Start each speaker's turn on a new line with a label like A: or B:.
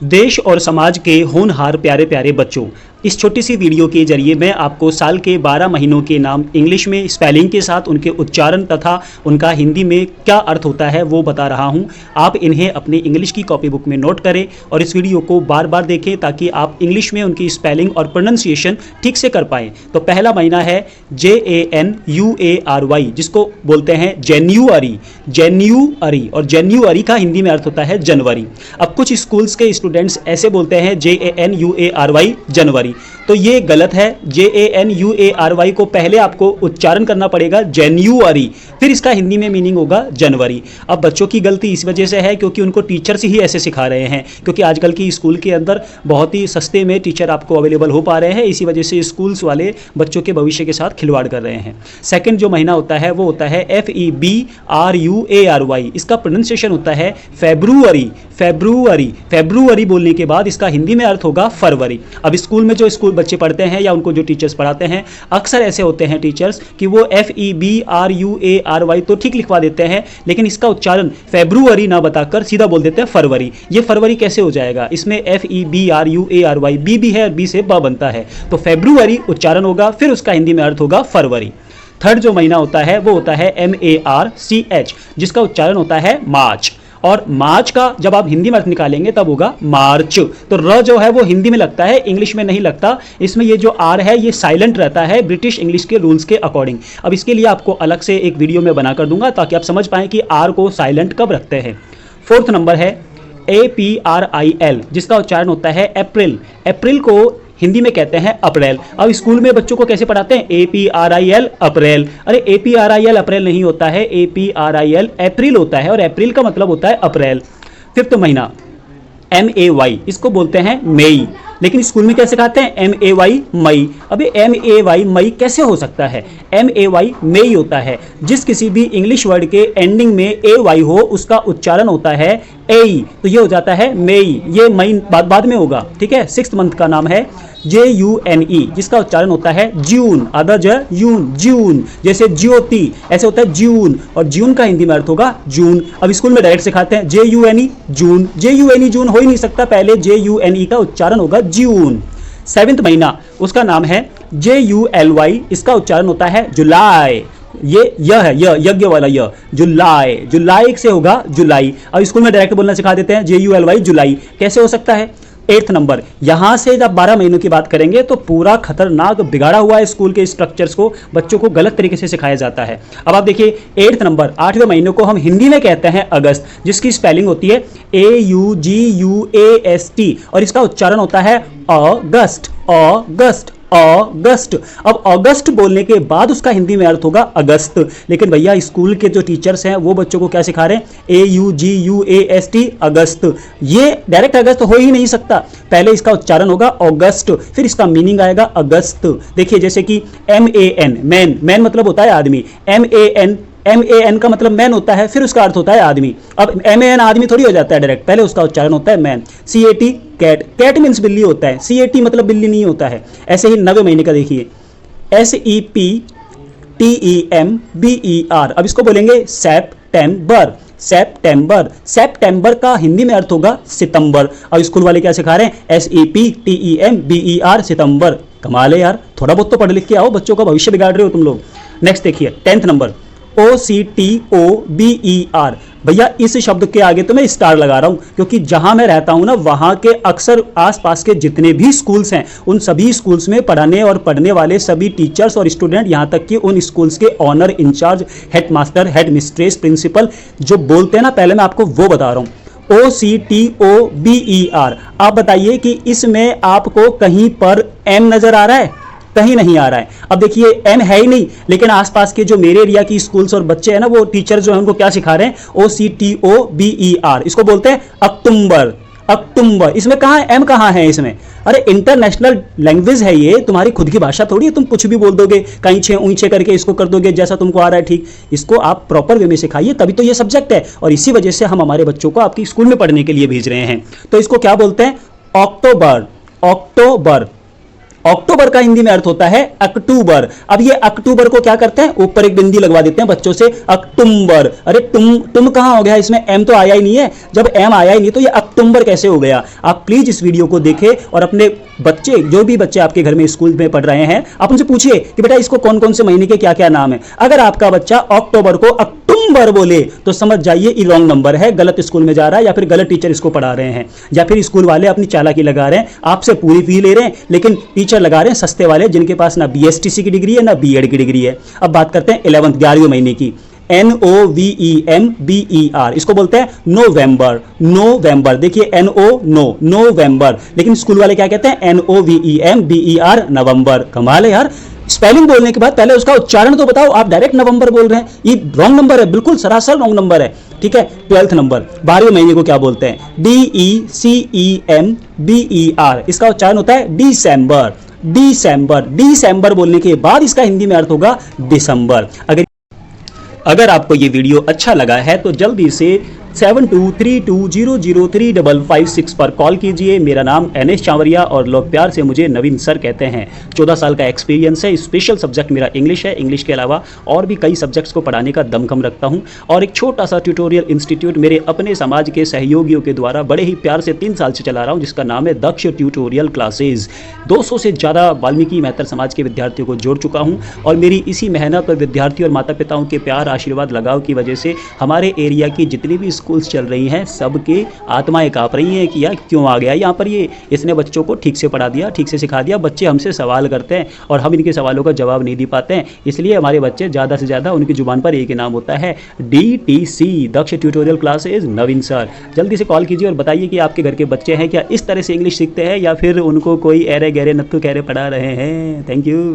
A: देश और समाज के होनहार प्यारे प्यारे बच्चों, इस छोटी सी वीडियो के जरिए मैं आपको साल के 12 महीनों के नाम इंग्लिश में स्पेलिंग के साथ उनके उच्चारण तथा उनका हिंदी में क्या अर्थ होता है वो बता रहा हूं। आप इन्हें अपनी इंग्लिश की कॉपी बुक में नोट करें और इस वीडियो को बार बार देखें ताकि आप इंग्लिश में उनकी स्पेलिंग और प्रोनाउंसिएशन ठीक से कर पाएँ। तो पहला महीना है JANUARY, जिसको बोलते हैं जेन्युअरी। जेन्युअरी और जेन्युअरी का हिंदी में अर्थ होता है जनवरी। अब कुछ स्कूल्स के स्टूडेंट्स ऐसे बोलते हैं JANUARY जनवरी, तो ये गलत है। JANUARY को पहले आपको उच्चारण करना पड़ेगा जेन्युअरी, फिर इसका हिंदी में मीनिंग होगा जनवरी। अब बच्चों की गलती इस वजह से है क्योंकि उनको टीचर्स ही ऐसे सिखा रहे हैं, क्योंकि आजकल की स्कूल के अंदर बहुत ही सस्ते में टीचर आपको अवेलेबल हो पा रहे हैं, इसी वजह से स्कूल्स वाले बच्चों के भविष्य के साथ खिलवाड़ कर रहे हैं। सेकंड जो महीना होता है वो होता है FEBRUARY, इसका प्रोनाउंसिएशन होता है फेब्रुअरी। फेब्रुअरी फेब्रुअरी बोलने के बाद इसका हिंदी में अर्थ होगा फरवरी। अब स्कूल में जो स्कूल बच्चे पढ़ते हैं या उनको जो टीचर्स पढ़ाते हैं, अक्सर ऐसे होते हैं टीचर्स कि वो FEBRUARY तो ठीक लिखवा देते हैं, लेकिन इसका उच्चारण फेब्रुअरी ना बताकर सीधा बोल देते हैं फरवरी। ये फरवरी कैसे हो जाएगा? इसमें FEBRUARY बी भी है और बी से ब बनता है, तो फेब्रुअरी उच्चारण होगा, फिर उसका हिंदी में अर्थ होगा फरवरी। थर्ड जो महीना होता है वो होता है MARCH, जिसका उच्चारण होता है मार्च, और मार्च का जब आप हिंदी में अर्थ निकालेंगे तब होगा मार्च। तो र जो है वो हिंदी में लगता है, इंग्लिश में नहीं लगता। इसमें ये जो आर है ये साइलेंट रहता है ब्रिटिश इंग्लिश के रूल्स के अकॉर्डिंग। अब इसके लिए आपको अलग से एक वीडियो में बनाकर दूंगा ताकि आप समझ पाएं कि आर को साइलेंट कब रखते हैं। फोर्थ नंबर है APRIL, जिसका उच्चारण होता है अप्रैल। अप्रैल को हिंदी में कहते हैं अप्रैल। अब स्कूल में बच्चों को कैसे पढ़ाते हैं? APRIL अप्रैल। अरे APRIL अप्रैल नहीं होता है, APRIL अप्रैल होता है, और अप्रैल का मतलब होता है अप्रैल। फिफ्थ महीना MAY, इसको बोलते हैं मई, लेकिन स्कूल में कैसे कहते हैं? MAY मई। अबे MAY मई कैसे हो सकता है? MAY मई होता है। जिस किसी भी इंग्लिश वर्ड के एंडिंग में AY हो उसका उच्चारण होता है एई, तो ये हो जाता है मई। ये मई बाद में होगा, ठीक है। सिक्स्थ मंथ का नाम है JUNE, जिसका उच्चारण होता है जून। आधा जून, जून जैसे ज्योति ऐसे होता है जून, और जून का हिंदी में अर्थ होगा जून। अब स्कूल में डायरेक्ट सिखाते हैं JUNE जून। JUNE जून हो ही नहीं सकता, पहले JUNE का उच्चारण होगा जून। सेवेंथ महीना उसका नाम है JULY, इसका उच्चारण होता है जुलाई। यह है यज्ञ वाला य, जुलाई। जुलाई से होगा जुलाई। अब स्कूल में डायरेक्ट बोलना सिखा देते हैं JULY जुलाई, कैसे हो सकता है? एट्थ नंबर, यहां से जब 12 महीनों की बात करेंगे तो पूरा खतरनाक बिगाड़ा हुआ है स्कूल के स्ट्रक्चर्स को, बच्चों को गलत तरीके से सिखाया जाता है। अब आप देखिए एट्थ नंबर, 8वें महीने को हम हिंदी में कहते हैं अगस्त, जिसकी स्पेलिंग होती है AUGUAST, और इसका उच्चारण होता है अगस्त। अगस्त अगस्त। अब अगस्त बोलने के बाद उसका हिंदी में अर्थ होगा अगस्त, लेकिन भैया स्कूल के जो टीचर्स हैं वो बच्चों को क्या सिखा रहे हैं? AUGUAST अगस्त। ये डायरेक्ट अगस्त हो ही नहीं सकता, पहले इसका उच्चारण होगा अगस्त, फिर इसका मीनिंग आएगा अगस्त। देखिए जैसे कि MAN, मैन, मैन मतलब होता है आदमी। MAN का मतलब मैन होता है, फिर उसका अर्थ होता है आदमी। अब MAN आदमी थोड़ी हो जाता है डायरेक्ट, पहले उसका उच्चारण होता है man. CAT cat, cat means बिल्ली होता है, CAT मतलब बिल्ली नहीं होता है। ऐसे ही 9वें महीने का देखिए SEPTEMBER, अब इसको बोलेंगे सेप्टेम्बर। सेप्टेम्बर, सेप्टेम्बर का हिंदी में अर्थ होगा सितंबर। अब स्कूल वाले क्या सिखा रहे हैं? SEPTEMBER सितंबर। कमाल है यार, थोड़ा बहुत तो पढ़ लिख के आओ, बच्चों का भविष्य बिगाड़ रहे हो तुम लोग। नेक्स्ट देखिए 10th नंबर OCTOBER। भैया इस शब्द के आगे तो मैं स्टार लगा रहा हूं, क्योंकि जहां मैं रहता हूं ना वहां के अक्सर आसपास के जितने भी स्कूल्स हैं उन सभी स्कूल्स में पढ़ाने और पढ़ने वाले सभी टीचर्स और स्टूडेंट, यहां तक कि उन स्कूल्स के owner, incharge, head master, head mistress, principal जो बोलते हैं ना, पहले मैं आपको वो बता रहा हूं। OCTOBER। आप बताइए कि इसमें आपको कहीं पर M नजर आ रहा है? कहीं नहीं आ रहा है। अब देखिए M है ही नहीं, लेकिन आसपास के जो मेरे एरिया की स्कूल्स और बच्चे हैं ना, वो टीचर जो है उनको क्या सिखा रहे हैं? OCTOBER, इसको बोलते हैं अक्टूबर। अक्टूबर, इसमें कहाँ है? M कहाँ है इसमें? अरे इंटरनेशनल लैंग्वेज है ये, तुम्हारी खुद की भाषा थोड़ी है, तुम कुछ भी बोल दोगे, कहीं छे ऊंचे करके इसको कर दोगे जैसा तुमको आ रहा है। ठीक, इसको आप प्रॉपर वे में सिखाइए, तभी तो ये सब्जेक्ट है, और इसी वजह से हम हमारे बच्चों को आपकी स्कूल में पढ़ने के लिए भेज रहे हैं। तो इसको क्या बोलते हैं? अक्टूबर। अक्टूबर। अक्टूबर का हिंदी में अर्थ होता है अक्टूबर। अब ये अक्टूबर को क्या करते हैं, ऊपर एक बिंदी लगवा देते हैं बच्चों से, अक्टूबर। अरे तुम कहां हो गया, इसमें एम तो आया ही नहीं है। जब एम आया ही नहीं तो ये अक्टूबर कैसे हो गया। आप प्लीज इस वीडियो को देखें और अपने बच्चे, जो भी बच्चे आपके घर में स्कूल में पढ़ रहे हैं, आप उनसे पूछिए कि बेटा इसको कौन कौन से महीने के क्या क्या नाम है। अगर आपका बच्चा अक्टूबर को अक्टूबर बोले तो समझ जाइए ये रॉन्ग नंबर है, गलत स्कूल में जा रहा है, या फिर गलत टीचर इसको पढ़ा रहे हैं, या फिर स्कूल वाले अपनी चालाकी लगा रहे हैं, आपसे पूरी फी ले रहे हैं, लेकिन टीचर लगा रहे हैं सस्ते वाले, जिनके पास ना BSTC की डिग्री है ना बीएड की डिग्री है। अब बात करते हैं 11वीं महीने की, NOVEMBER, इसको बोलते हैं नवंबर। नवंबर, देखिए नवंबर, लेकिन स्कूल वाले क्या कहते हैं, NOVEMBER, नवंबर। कमाल है यार, स्पेलिंग बोलने के बाद पहले उसका उच्चारण तो बताओ, आप डायरेक्ट नवंबर बोल रहे हैं। ये रॉन्ग नंबर है, बिल्कुल सरासर रॉन्ग नंबर है। ठीक है, 12th नंबर, 12वें महीने को क्या बोलते हैं, DECEMBER, इसका उच्चारण होता है दिसंबर। दिसंबर बोलने के बाद इसका हिंदी में अर्थ होगा दिसंबर। अगर आपको ये वीडियो अच्छा लगा है तो जल्दी से 7232003556 पर कॉल कीजिए। मेरा नाम NS चावरिया और लोग प्यार से मुझे नवीन सर कहते हैं। 14 साल का एक्सपीरियंस है। स्पेशल सब्जेक्ट मेरा इंग्लिश है। इंग्लिश के अलावा और भी कई सब्जेक्ट्स को पढ़ाने का दमखम रखता हूं, और एक छोटा सा ट्यूटोरियल इंस्टीट्यूट मेरे अपने समाज के सहयोगियों के द्वारा बड़े ही प्यार से 3 साल से चला रहा हूँ, जिसका नाम है दक्ष ट्यूटोरियल क्लासेज। 200 से ज़्यादा वाल्मीकि मेहतर समाज के विद्यार्थियों को जोड़ चुका हूँ, और मेरी इसी मेहनत और विद्यार्थियों और माता पिताओं के प्यार, आशीर्वाद, लगाव की वजह से हमारे एरिया की जितनी भी स्कूल्स चल रही हैं, सबके आत्माएं काँप रही हैं कि यार क्यों आ गया यहाँ पर ये, इसने बच्चों को ठीक से पढ़ा दिया, ठीक से सिखा दिया। बच्चे हमसे सवाल करते हैं और हम इनके सवालों का जवाब नहीं दे पाते हैं, इसलिए हमारे बच्चे ज़्यादा से ज़्यादा उनकी जुबान पर एक ही नाम होता है, DTC, दक्ष ट्यूटोरियल क्लासेज नवीन सर। जल्दी से कॉल कीजिए और बताइए कि आपके घर के बच्चे हैं क्या इस तरह से इंग्लिश सीखते हैं, या फिर उनको कोई ऐरे गहरे नत्थु कहरे पढ़ा रहे हैं। Thank you.